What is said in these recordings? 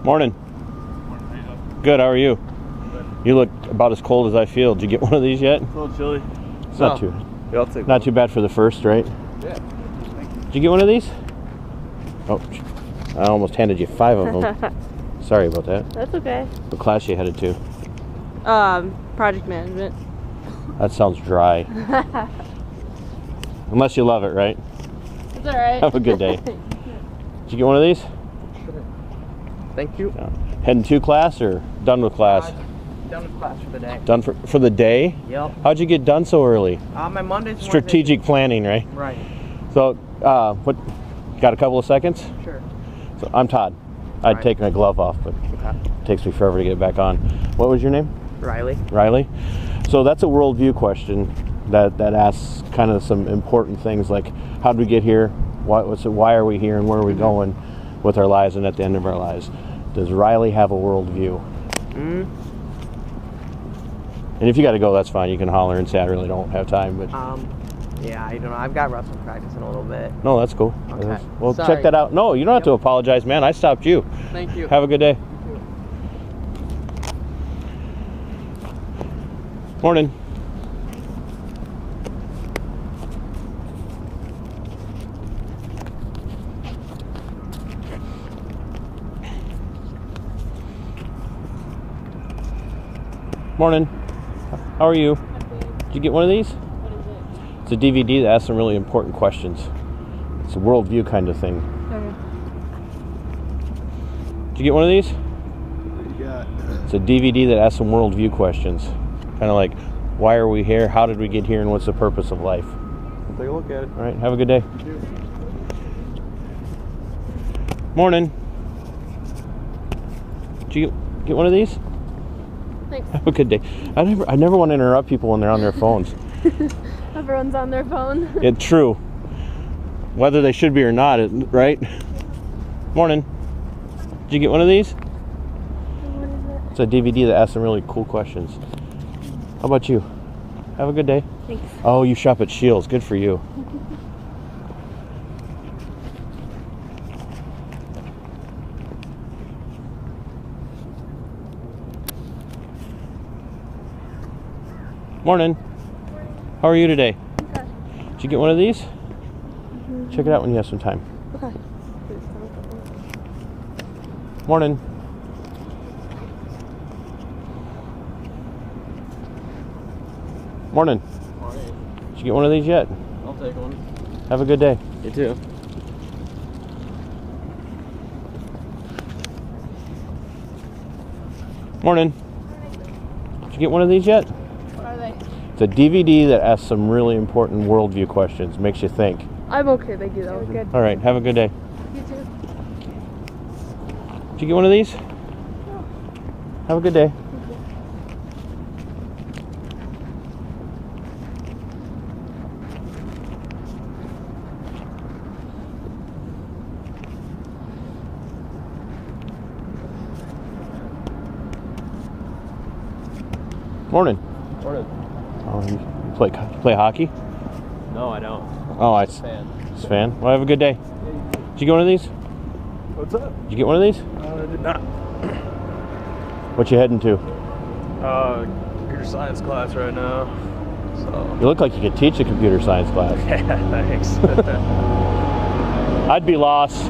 Morning. Good, how are you? Good. You look about as cold as I feel. Did you get one of these yet? It's a little chilly. It's not too. Yeah, I'll take not one. too bad for the first, right? Yeah. Thank you. Did you get one of these? Oh, I almost handed you 5 of them. Sorry about that. That's okay. What class you headed to? Project management. That sounds dry. Unless you love it, right? It's alright. Have a good day. Did you get one of these? Thank you. Heading to class or done with class? Done with class for the day. Done for the day? Yep. How'd you get done so early? My Mondays. Strategic planning, right? Right. So, what? Got a couple of seconds? Sure. So I'm Todd. I'd take my glove off, but it takes me forever to get it back on. What was your name? Riley. Riley. So that's a worldview question that asks kind of some important things like how did we get here? Why are we here, and where are we going with our lives and at the end of our lives? Does Riley have a worldview? And if you got to go, that's fine. You can holler and say I really don't have time. But yeah, I don't know. I've got wrestling practice in a little bit. no, that's cool. Okay. Well, Sorry. check that out. No, you don't have to apologize, man. I stopped you. Thank you. Have a good day. Morning. Morning. How are you? Did you get one of these? What is it? It's a DVD that asks some really important questions. It's a worldview kind of thing. Okay. Did you get one of these? What do you got? It's a DVD that asks some worldview questions. Kind of like, why are we here? How did we get here? And what's the purpose of life? I'll take a look at it. All right, have a good day. Morning. Did you get one of these? Thanks. Have a good day. I never want to interrupt people when they're on their phones. Everyone's on their phone. It's true. Whether they should be or not, right? Morning. Did you get one of these? What is it? It's a DVD that asks some really cool questions. How about you? Have a good day. Thanks. Oh, you shop at Shields. Good for you. Morning. How are you today? Okay. Did you get one of these? Check it out when you have some time. Okay. Morning. Morning. Morning. Did you get one of these yet? I'll take one. Have a good day. You too. Morning. Did you get one of these yet? What are they? It's a DVD that asks some really important worldview questions. Makes you think. I'm okay, thank you. That was good. All right. Have a good day. You too. Did you get one of these? Have a good day. Morning. Morning. Oh, you play hockey? No, I don't. Oh, I Fan. just fan. Well, have a good day. Did you get one of these? What's up? Did you get one of these? I did not. What you heading to? Computer science class right now. So. You look like you could teach a computer science class. Yeah, thanks. I'd be lost.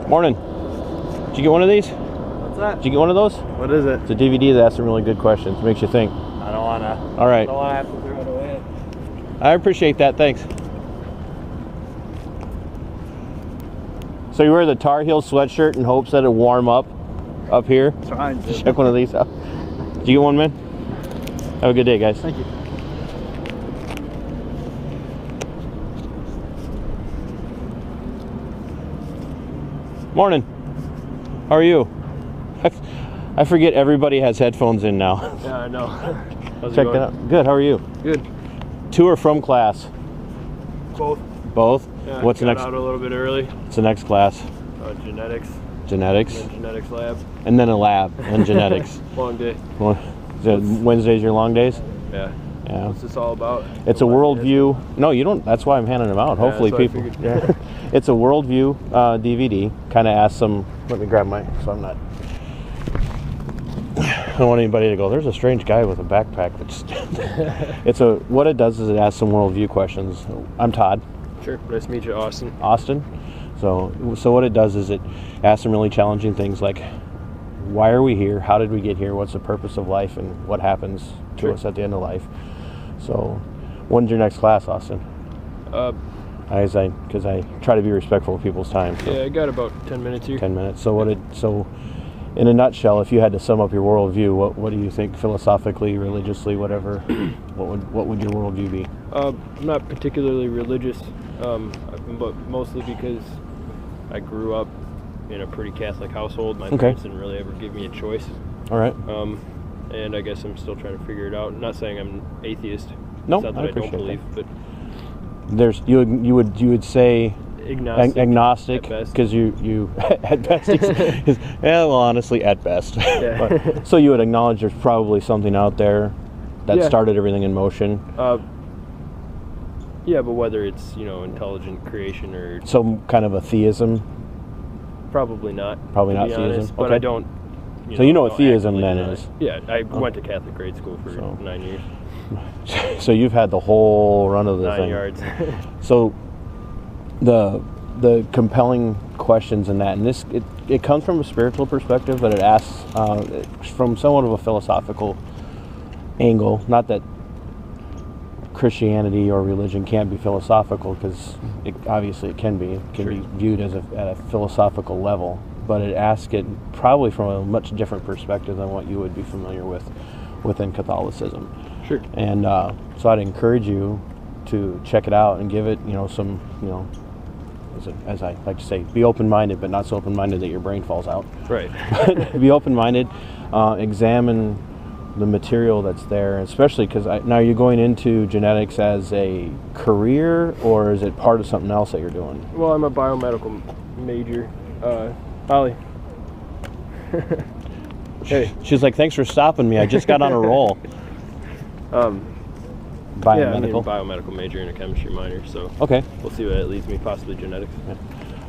Morning. Did you get one of these? What's that? Did you get one of those? What is it? It's a DVD that asks some really good questions. Makes you think. I don't wanna. All right. I don't wanna have to throw it away. I appreciate that. Thanks. So you wear the Tar Heel sweatshirt in hopes that it'll warm up here? Trying to. Check one of these out. Did you get one, man? Have a good day, guys. Thank you. Morning. How are you? I forget everybody has headphones in now. Yeah, I know. How's it Check going? that out. Good. How are you? Good. To or from class? Both. Both? Yeah, What's the got next? out a little bit early. What's the next class? Genetics. Genetics. And then genetics lab. And then a lab and genetics. Long day. Well, is it Wednesdays your long days? Yeah. Yeah. What's this all about? It's a worldview. No, you don't. That's why I'm handing them out. Hopefully, that's what I people. figured. It's a worldview DVD. Kind of asks some. Let me grab my. So I'm not. I don't want anybody to go, there's a strange guy with a backpack. That's. What it does is it asks some worldview questions. I'm Todd. Sure. Nice to meet you, Austin. Austin. So what it does is it asks some really challenging things like, why are we here? How did we get here? What's the purpose of life? And what happens to us at the end of life? So, when's your next class, Austin? Because I try to be respectful of people's time. So. Yeah, I got about 10 minutes here. 10 minutes. So in a nutshell, if you had to sum up your worldview, what do you think philosophically, religiously, whatever? what would your worldview be? I'm not particularly religious, but mostly because I grew up in a pretty Catholic household. My parents didn't really ever give me a choice. All right. And I guess I'm still trying to figure it out. I'm not saying I'm atheist. No, it's not that I don't appreciate believe, that. but You would say agnostic at best. because you at best honestly at best. Yeah. But, so you would acknowledge there's probably something out there that started everything in motion. Yeah, but whether it's intelligent creation or some kind of a theism. Probably not. Probably not be theism. honest, but okay. I don't. So you know what know theism actively then deny. is? Yeah, I went to Catholic grade school for 9 years. So you've had the whole run of the 9 thing. yards. So the compelling questions in that, and this it comes from a spiritual perspective, but it asks from somewhat of a philosophical angle. Not that Christianity or religion can't be philosophical, because obviously it can be. It can be viewed as at a philosophical level, but it asks it probably from a much different perspective than what you would be familiar with within Catholicism. Sure. And so I'd encourage you to check it out and give it, some, as I like to say, be open-minded, but not so open-minded that your brain falls out. Right. Be open-minded, examine the material that's there, especially because now you're going into genetics as a career, or is it part of something else that you're doing? Well, I'm a biomedical major. Holly. Hey. She's like, thanks for stopping me. I just got on a roll. Biomedical. Yeah, I'm a biomedical major and a chemistry minor, so okay. We'll see where that leads me, possibly genetics.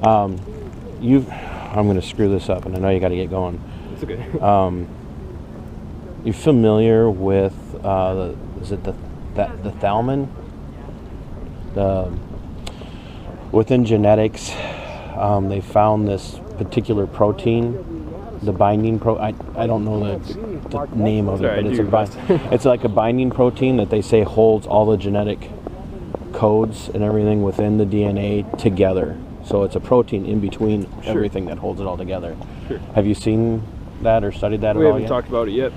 Yeah. I'm going to screw this up, and I know you got to get going. It's okay. You familiar with is it the thalamin? Within genetics, they found this particular protein, the binding I don't know the name of it, but it's like a binding protein that they say holds all the genetic codes and everything within the DNA together. So it's a protein in between everything that holds it all together. Sure. Have you seen that or studied that at all yet? We haven't talked about it yet.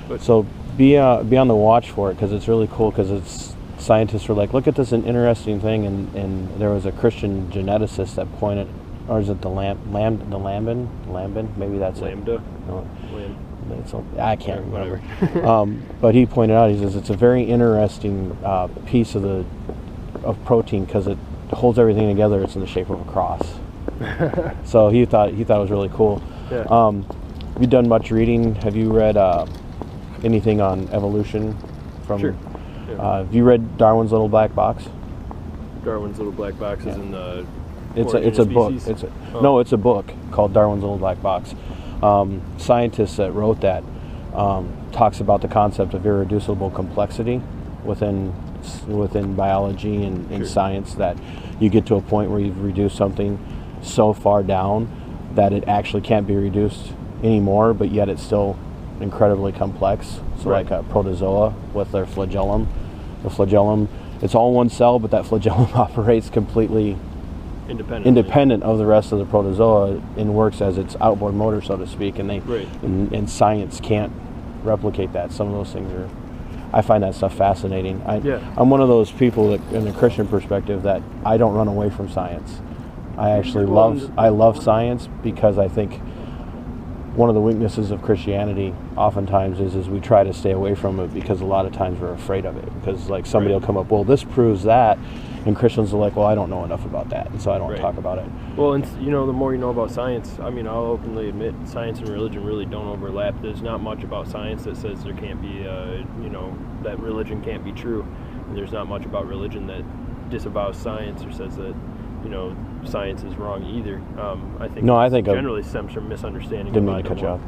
But So be on the watch for it, because it's really cool, because scientists were like, look at this, an interesting thing, and there was a Christian geneticist that pointed, or is it the Lambin? Maybe that's Lambda. it. No, Lamb. I can't remember. But he pointed out, he says it's a very interesting piece of protein, because it holds everything together. It's in the shape of a cross. So he thought it was really cool. Yeah. Have you done much reading? Have you read anything on evolution? Sure. Yeah. Have you read Darwin's Little Black Box? Darwin's Little Black Box is in the. It's a book. No, it's a book called Darwin's Little Black Box. Scientists that wrote that talks about the concept of irreducible complexity within biology and science, that you get to a point where you've reduced something so far down that it actually can't be reduced anymore, but yet it's still incredibly complex. So like a protozoa with their flagellum. The flagellum, it's all one cell, but that flagellum operates completely independent of the rest of the protozoa and works as its outboard motor, so to speak. And and science can't replicate that. Some of those things I find that stuff fascinating. I'm one of those people that, in a Christian perspective, that I don't run away from science. I actually love science, because I think one of the weaknesses of Christianity oftentimes is we try to stay away from it because a lot of times we're afraid of it, because like somebody will come up, well, this proves that, and Christians are like, well, I don't know enough about that, and so I don't talk about it. Well, and you know, the more you know about science, I mean, I'll openly admit science and religion really don't overlap. There's not much about science that says there can't be, you know, that religion can't be true, and there's not much about religion that disavows science or says that, you know, science is wrong either. I think generally stems from misunderstanding. Didn't mean to cut you off.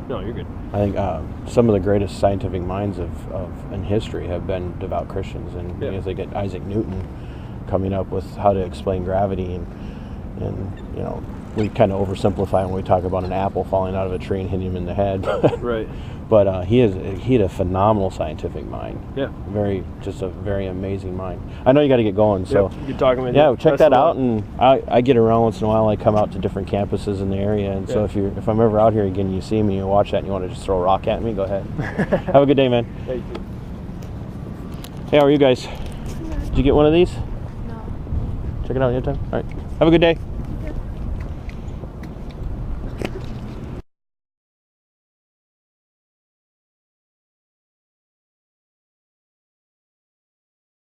No, you're good. I think some of the greatest scientific minds in history have been devout Christians, and you know, they get Isaac Newton coming up with how to explain gravity, and you know, we kind of oversimplify when we talk about an apple falling out of a tree and hitting him in the head. Right. But he had a phenomenal scientific mind. Yeah. Just a very amazing mind. I know you got to get going, so good talking with you. Yeah, check that out. And I get around once in a while. I come out to different campuses in the area, and so if I'm ever out here again, and you see me, you watch that, and you want to just throw a rock at me, go ahead. Have a good day, man. Yeah, you too. Hey, how are you guys? Did you get one of these? No. Check it out anytime. All right. Have a good day.